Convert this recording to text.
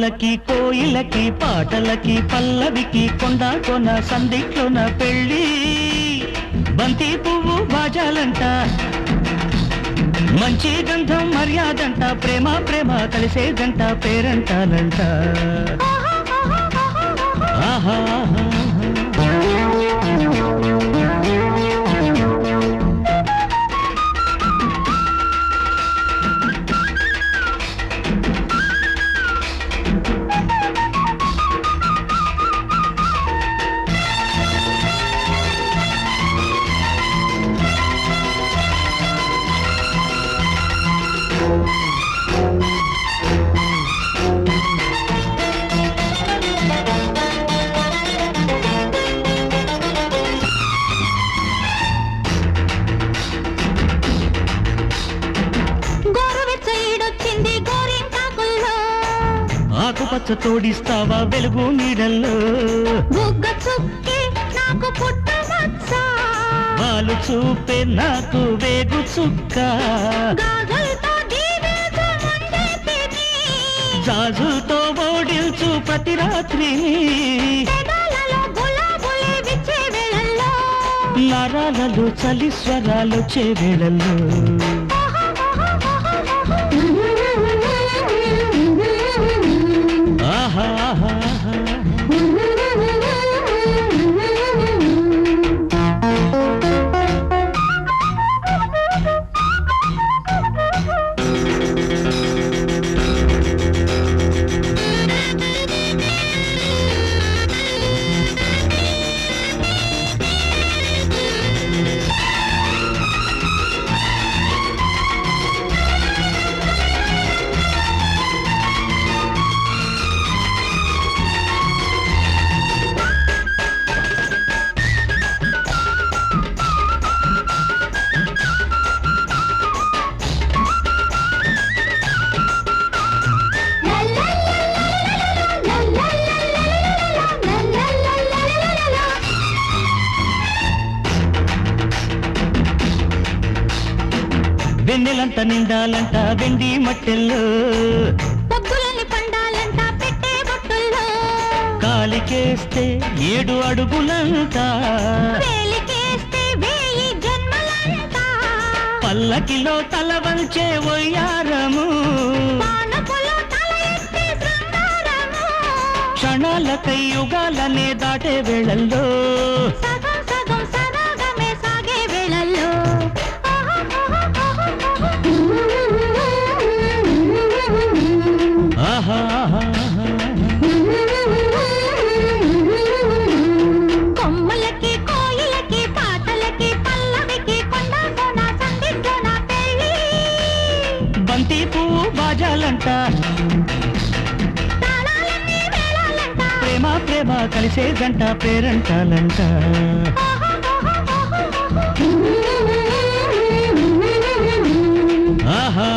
కొమ్మలకి కోయిలకి పాటలకి పల్లవికి కొండ కొన సందిట్లోన పెళ్ళి బంతి పువ్వు బాజాలంట మంచి గంధం మర్యాదంట ప్రేమ ప్రేమ కలిసే గంట పేరంటాలంట ఆహా ఆకుపచ్చ తోడిస్తావా వెలుగు నీడల్లో బుగ్గ చుక్కి నాకు పుట్టమచ్చ వాలు చూపే నాకు వేగు చుక్క గాజులతో దీవించమండేతిని జాజులతో ఓడిల్చు ప్రతి రాత్రిని పెదాలలో గులాబులే విచ్చే వేళల్లో నరాలలో చలి స్వరాలు చే వేళల్లో వెన్నెలంట నిండాలంట వెండి మట్టెల్లో పొగ్గులని పండాలంట పెట్టే బొట్టుల్లో కాలికేస్తే 7 అడుగులంట వేలికేస్తే 1000 జన్మలంట పల్లకిలో తల వంచే ఒయ్యారము పానపులో తల ఎత్తే శృంగారము క్షణాలకై యుగాలనే దాటే వేళల్లో సగం సగం సరాగమే సాగే వేళల్లో కొమ్మలకి కోయిలకి పాటలకి పల్లవికి కొండ కోన సందిట్లోన పెళ్ళి బంతి పువ్వు బాజాలంట తాళాలన్నీ వేళాలంట ప్రేమ ప్రేమ కలిసే గంట పేరంటాలంట ఆహా